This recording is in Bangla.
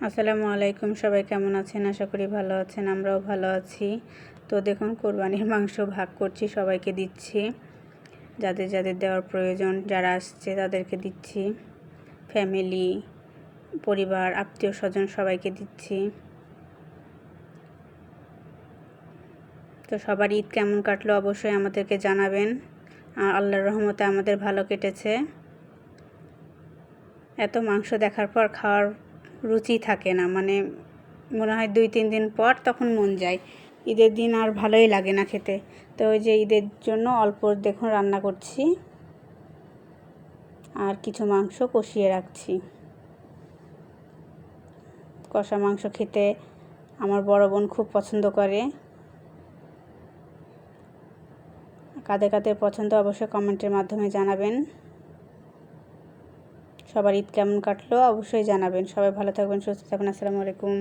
আসসালামু আলাইকুম, সবাই কেমন আছেন? আশা করি ভালো আছেন, আমরাও ভালো আছি। তো দেখুন, কোরবানির মাংস ভাগ করছি, সবাইকে দিচ্ছি। যাদের যাদের দেওয়ার প্রয়োজন, যারা আসছে তাদেরকে দিচ্ছি। ফ্যামিলি, পরিবার, আত্মীয় স্বজন সবাইকে দিচ্ছি। তো সবার ঈদ কেমন কাটলো অবশ্যই আমাদেরকে জানাবেন। আল্লাহর রহমতে আমাদের ভালো কেটেছে। এত মাংস দেখার পর খাওয়ার রুচি থাকে না, মানে মনে হয় 2-3 দিন পর তখন মন যায়। ঈদের দিন আর ভালোই লাগে না খেতে। তো ওই যে ঈদের জন্য অল্প দেখুন রান্না করছি, আর কিছু মাংস কষিয়ে রাখছি। কষা মাংস খেতে আমার বড় বোন খুব পছন্দ করে। কাদের কাদের পছন্দ অবশ্যই কমেন্টের মাধ্যমে জানাবেন। সবার ঈদ কেমন কাটলো অবশ্যই জানাবেন। সবাই ভালো থাকবেন, সুস্থ থাকবেন। আসসালামু আলাইকুম।